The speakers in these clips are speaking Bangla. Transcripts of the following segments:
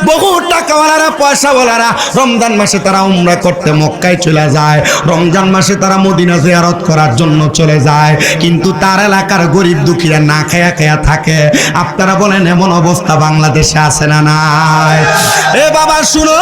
বহু টাকাওয়ালারা পয়সাওয়ালারা রমজান মাসে তারা উমরা করতে মক্কায় চলে যায়, রমজান মাসে তারা মদিনা জিয়ারত করার জন্য চলে যায়, কিন্তু তার এলাকার গরিব দুঃখীরা না খায়া খায়া থাকে। আপনারা বলেন এমন অবস্থা বাংলাদেশে আছে না নাই? এ বাবা শুনো,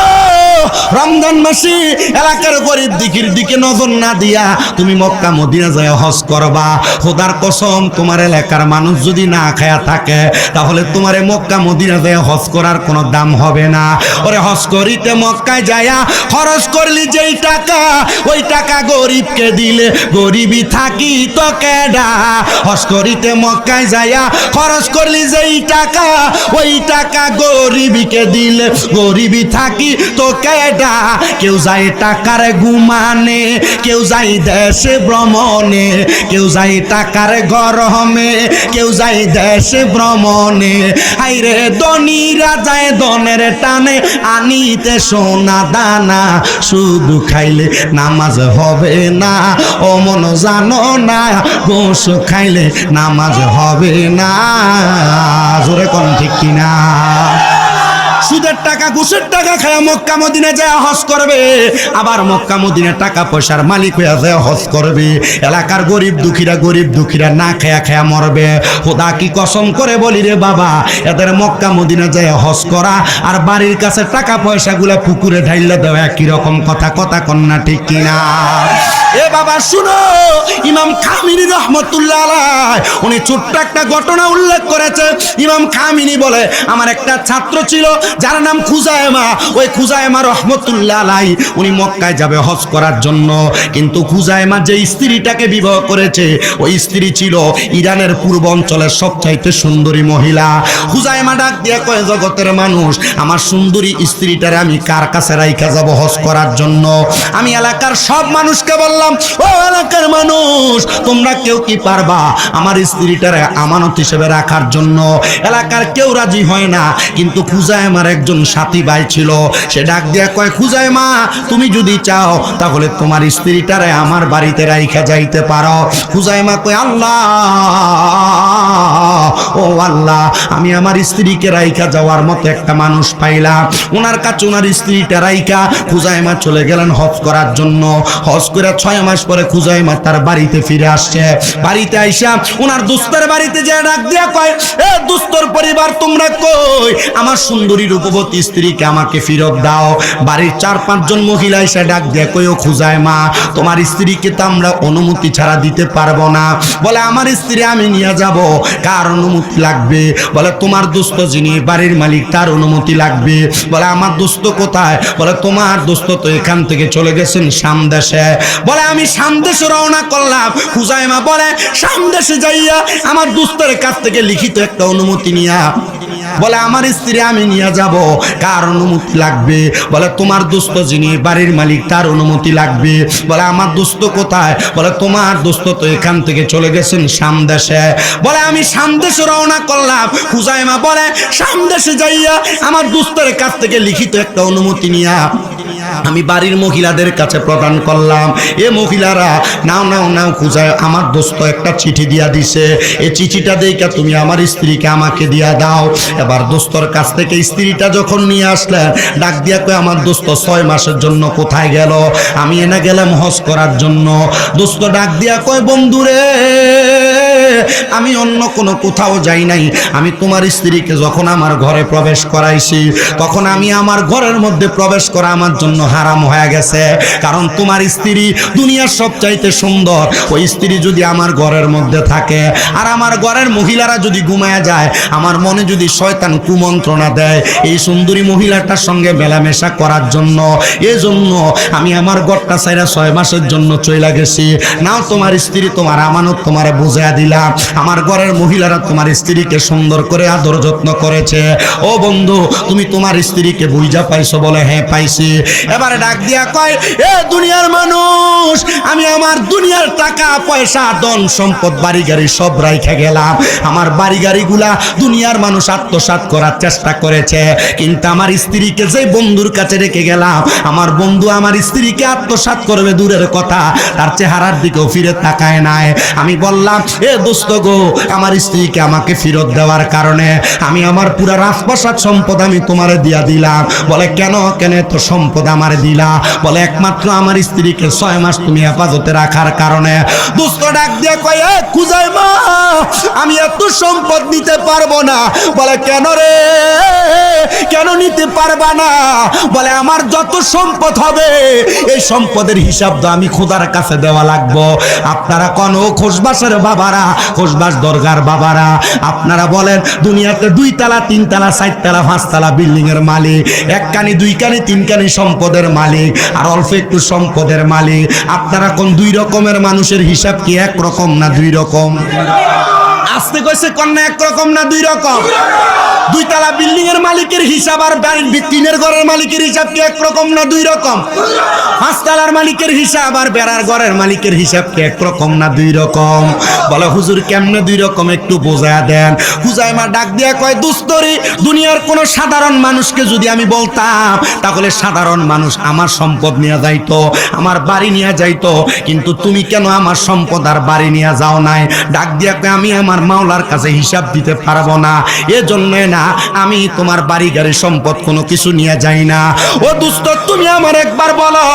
রমজান মাসে এলাকার গরিব দুঃখীর দিকে নজর না দিয়া তুমি মক্কা মদিনা যায় হজ করবা, খোদার কসম তোমার এলাকার মানুষ যদি না খায়া থাকে তাহলে তোমার মক্কা মদিনা যায় হজ করার কোনো দাম হবে না। ওরে হজ করিতে মক্কায় যায়া খরচ করলি যেই টাকা, ওই টাকা গরিবকে দিলে গরিবই থাকি তো কেডা। হজ করিতে মক্কায় যায়া খরচ করলি যেই টাকা, ওই টাকা গরিবকে দিলে গরিবই থাকি তো কেডা। কেউ যায় টাকার গুমানে, কেউ যায় দেশে ভ্রমণে, কেউ যায় টাকার গরমে, কেউ যায় দেশে ভ্রমণে। হাইরে ধনীরা যায় ধনের টানে আনিতে সোনা দানা, শুধু খাইলে নামাজ হবে না ও মন জানো না, গোশ খাইলে নামাজ হবে না। জোরে কোন ঠিক কিনা? সুদের টাকা ঘুষের টাকা খায়া মক্কা মদিনা যায় হজ করবে, আবার মক্কা মদিনা টাকা পয়সার মালিক হয়ে যায় হজ করবে। এলাকার গরিব দুঃখীরা না খায়া খায়া মরবে। খোদা কি কসম করে বলি রে বাবা, এদের মক্কা মদিনা যায় হজ করা আর বাড়ির কাছে টাকা পয়সাগুলা পুকুরে ঢাইলে দেওয়া একই রকম কথা কন্যা ঠিক কিনা? এ বাবা শুনো, ইমাম খামিনি রহমতুল্লাহ আলাইহি উনি ছোট্ট একটা ঘটনা উল্লেখ করেছে। ইমাম খামিনি বলে, আমার একটা ছাত্র ছিল যার নাম খুজাইমা। ওই খুজাইমা রহমতুল্লাহ আলাইহি উনি মক্কায় যাবে হজ করার জন্য, কিন্তু খুজাইমা যে স্ত্রীটাকে বিবাহ করেছে ওই স্ত্রী ছিল ইরানের পূর্ব অঞ্চলের সবচাইতে সুন্দরী মহিলা। খুজাইমা ডাক দিয়ে কয়, জগতের মানুষ, আমার সুন্দরী স্ত্রীটারে আমি কার কাছে রাইখা যাব হজ করার জন্য? আমি এলাকার সব মানুষকে বললাম, ও এলাকার মানুষ, তোমরা কেউ কি পারবা আমার স্ত্রীটারে আমানত হিসেবে রাখার জন্য? এলাকার কেউ রাজি হয় না, কিন্তু খুজাইমার একজন সাথী ভাই ছিল, সে ডাক দিয়া কয়, খুজাইমা তুমি যদি চাও তাহলে তোমার স্ত্রীটারে আমার বাড়িতে রাইখা যাইতে পারো। খুজাইমা কয়, আল্লাহ ও আল্লাহ, আমি আমার স্ত্রীকে রাইখা যাওয়ার মতো একটা মানুষ পাইলাম। ওনার কাছে ওনার স্ত্রীটা রাইখা খুজাইমা চলে গেলেন হজ করার জন্য। হজ করে 6 মাস পরে খুজাইমা তার বাড়িতে ফিরে আসছে। বাড়িতে আইসা ওনার দোস্তের বাড়িতে যে ডাক দিয়া কয়, এ দোস্তর পরিবার তোমরা কই? আমার সুন্দরী রূপবতী স্ত্রীকে আমাকে ফেরত দাও। বাড়ির 4-5 জন মহিলা এসে ডাক দিয়া কয়, ও খুজাইমা, তোমার স্ত্রীকে তো আমরা অনুমতি ছাড়া দিতে পারবো না। বলে, আমার স্ত্রী আমি নিয়ে যাব। কার অনুমতি লাগবে? বলে, তোমার দোস্ত যিনি বাড়ির মালিক তার অনুমতি লাগবে। বলে, আমার দোস্ত কোথায়? বলে, তোমার দোস্ত তো এখান থেকে চলে গেছেন সামদেশে। বলে, আমি সামদেশে রওনা করলাম। খুজাইমা বলে, সামদেশে যাইয়া আমার দোস্তের কাছ থেকে লিখিত একটা অনুমতি নিয়া, বলে, আমার স্ত্রী আমি নিয়ে যাব। কার অনুমতি লাগবে? বলে, তোমার দোস্ত যিনি বাড়ির মালিক তার অনুমতি লাগবে। বলে, আমার দোস্ত কোথায়? বলে, তোমার দোস্ত তো এখান থেকে চলে গেছেন সামদেশে। বলে, আমি সামদেশে রওনা করলাম। খুজাইমা বলে, সামদেশে যাইয়া আমার দোস্তের কাছ থেকে লিখিত একটা অনুমতি নিয়া আমি বাড়ির মহিলাদের কাছে প্রদান করলাম। এ মহিলারা নাও নাও নাও, খুজায় আমার দোস্ত একটা চিঠি দিয়া দিছে, এই চিঠিটা দেখা তুমি আমার স্ত্রীকে আমাকে দিয়া দাও। এবার দোস্তর কাছ থেকে স্ত্রীটা যখন নিয়ে আসলেন, ডাক দিয়া কয়, আমার দোস্ত 6 মাসের জন্য কোথায় গেল? আমি এনে গেলাম হজ করার জন্য। দোস্ত ডাক দিয়া কয়, বন্ধুরে, আমি অন্য কোনো কোথাও যাই নাই। আমি তোমার স্ত্রীকে যখন আমার ঘরে প্রবেশ করাইছি, তখন আমি আমার ঘরের মধ্যে প্রবেশ করা আমার জন্য হারাম হয়ে গেছে। কারণ তোমার স্ত্রী দুনিয়ার সবচাইতে সুন্দর। ওই স্ত্রী যদি আমার ঘরের মধ্যে থাকে আর আমার ঘরের মহিলারা যদি ঘুমায় যায়, আমার মনে যদি শয়তান কুমন্ত্রণা দেয় এই সুন্দরী মহিলাটার সঙ্গে মেলামেশা করার জন্য, এজন্য আমি আমার ঘরটা ছাইরা 6 মাসের জন্য চইলা গেছি। নাও তোমার স্ত্রী, তোমার আমানত তোমারে বুঝাইয়া দিলাম। আমার ঘরের মহিলারা তোমার স্ত্রীকে সুন্দর করে আদর যত্ন করেছে। ও বন্ধু, তুমি তোমার স্ত্রীকে বুঝা পাইছো? বলে, হ্যাঁ পাইছি। এবারে ডাক দিয়া কয়, এ দুনিয়ার মানুষ, আমি আমার দুনিয়ার টাকা পয়সা ধন সম্পদ বাড়ি গাড়ি সব রাইখা গেলাম। আমার বাড়ি গাড়িগুলা দুনিয়ার মানুষ আত্মসাৎ করার চেষ্টা করেছে, কিন্তু আমার স্ত্রীকে যে বন্ধুর কাছে রেখে গেলাম, আমার বন্ধু আমার স্ত্রীকে আত্মসাৎ করবে দূরের কথা, তার চেহারার দিকেও ফিরে তাকায় নাই। আমি বললাম, এ দোস্ত গো, আমার স্ত্রীকে আমাকে ফেরত দেওয়ার কারণে আমি আমার পুরা রাজপ্রাসাদ সম্পদ আমি তোমারে দিয়া দিলাম। বলে কেন কেন তো সম্পদ আমারে দিলা? বলে একমাত্র আমার স্ত্রীকে 6 মাস তুমি হেফাজতে রাখার কারণে। দোস্ত ডাক দিয়ে কয়, এ খুজাইমা, আমি এত সম্পদ নিতে পারবো না। বলে কেন রে, কেন নিতে পারবা না? বলে আমার যত সম্পদ হবে এই সম্পদের হিসাব তো আমি খোদার কাছে দেওয়া লাগবো। আপনারা কোন খোসবাসের বাবারা, খোসবাস দরগার বাবারা, আপনারা বলেন দুনিয়াতে 2 তলা 3 তলা 4 তলা 5 তলা বিল্ডিং এর মালিক, 1 কানি 2 কানি 3 কানি সম্পদের মালিক, আর অল্প একটু সম্পদের মালিক, আপনারা কোন 2 রকমের মানুষের হিসাব কি এক রকম না 2 রকম? আসতে কইছে কোন না এক রকম না 2 রকম? 2 তলা বিল্ডিং এর মালিকের হিসাব আর বাড়ির টিনের ঘরের মালিকের হিসাব কি এক রকম না 2 রকম? 5 তলার মালিকের হিসাব আর বেড়ার ঘরের মালিকের হিসাব কি এক রকম না 2 রকম? বলে হুজুর কেমনে 2 রকম একটু বোঝায়া দেন। হুজাইমা ডাক দিয়া কয়, দোস্তরে, দুনিয়ার কোন সাধারণ মানুষকে যদি আমি বলতাম, তাহলে সাধারণ মানুষ আমার সম্পদ নিয়ে যাইতো, আমার বাড়ি নিয়ে যাইতো, কিন্তু তুমি কেন আমার সম্পদ আর বাড়ি নিয়ে যাও নাই? ডাক দিয়া কয়, আমি আমার মাওলার কাছে হিসাব দিতে পারবো না, এজন্য না আমি তোমার বাড়ি গাড়ি সম্পদ কোনো কিছু নিয়ে যাই না। ও দোস্ত, তুমি আমার একবার বলো,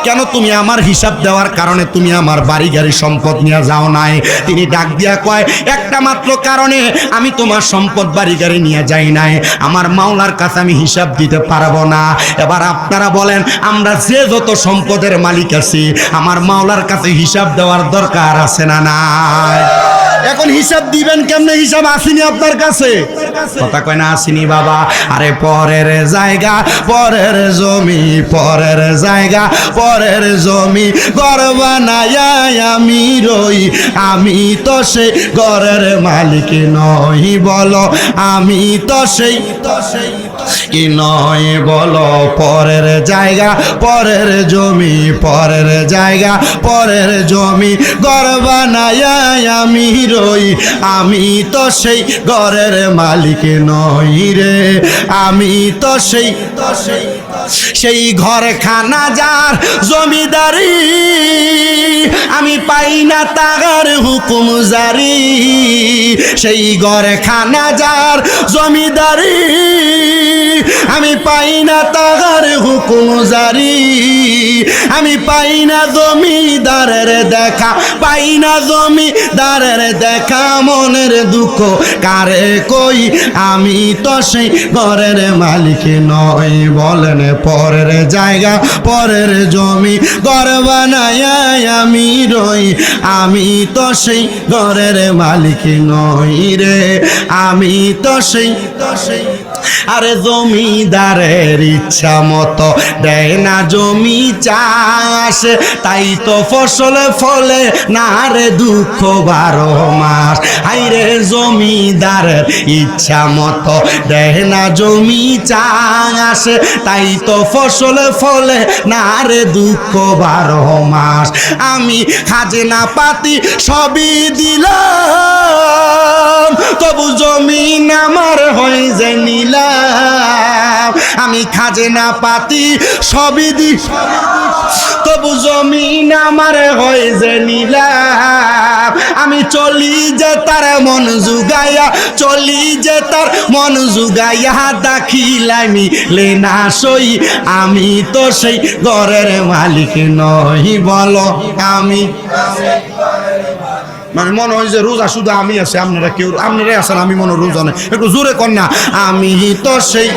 কেন তুমি আমার হিসাব দেওয়ার কারণে তুমি আমার বাড়ি গাড়ি সম্পদ নিয়ে যাও নাই? তিনি ডাক দিয়া কয়, একটা মাত্র কারণে আমি তোমার সম্পদ বাড়ি গাড়ি নিয়ে যাই নাই, আমার মাওলার কাছে আমি হিসাব দিতে পারবো না। এবার আপনারা বলেন, আমরা যে যত সম্পদের মালিক আছি, আমার মাওলার কাছে হিসাব দেওয়ার দরকার আছে না নাই? এখন হিসাব দিবেন কেমনে? হিসাব আসেনি আপনার কাছে? কথা কয় না আসেনি বাবা। আরে পরের জায়গা পরের জমি, পরের জায়গা পরের জমি, ঘর বানায়া আমি রই, আমি তো সেই ঘরের মালিক নই, বলো আমি তো সেই কি নয় বলো? পরের জায়গা পরের জমি, পরের জায়গা পরের জমি, ঘর বানায়া আমি রই, আমি তো সেই ঘরের মালিক নই রে, আমি তো সেই ঘরখানা যার জমিদারি, আমি পাই না তার হুকুম জারি, সেই ঘরখানা যার জমিদারি, আমি পাই না তার হুকুম জারি, আমি পাই না জমিদারের দেখা, পাই না জমিদারের দেখা, মনের দুঃখ কারে কই, আমি তো সেই ঘরের মালিক নই। বলেন পরের জায়গা পরের জমি, ঘর বানায়া আমি রই, আমি তো সেই ঘরের মালিক নই রে, আমি তো সেই আরে জমিদারের ইচ্ছা মতো দেয় না জমি চাষ, তাই তো ফসল ফলে না রে দুঃখ 12 মাস। হাইরে জমিদারের ইচ্ছা মতো দেয় না জমি চাষ, তাই তো ফসল ফলে না রে দুঃখ 12 মাস। আমি খাজনা পাতি সবই দিলাম, তবু জমিন আমার হয়ে যায় নিলাম, আমি খাজনা পাতি সবই দি, তবু জমিন আমার হয়ে যায় নিলাম, আমি চলি যে তার মন জুগাইয়া, চলি যে তার মন জুগাইয়া, দাখিলামি লেনা সই, আমি তো সেই ঘরের মালিক নই, বলো আমি। মানে মনে হয় যে রোজা শুধু আমি আছি, আপনারা কেউ আপনারাই আছেন, আমি মনে রোজা নেই, একটু জোরে কর না। আমি তো সেই,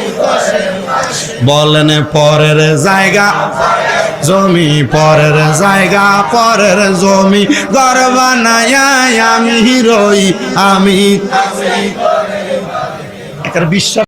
বলেন পরের জায়গা জমি, পরের জায়গা পরের জমি, ঘর বানায়া আমি রই, আমি বিশ্বাস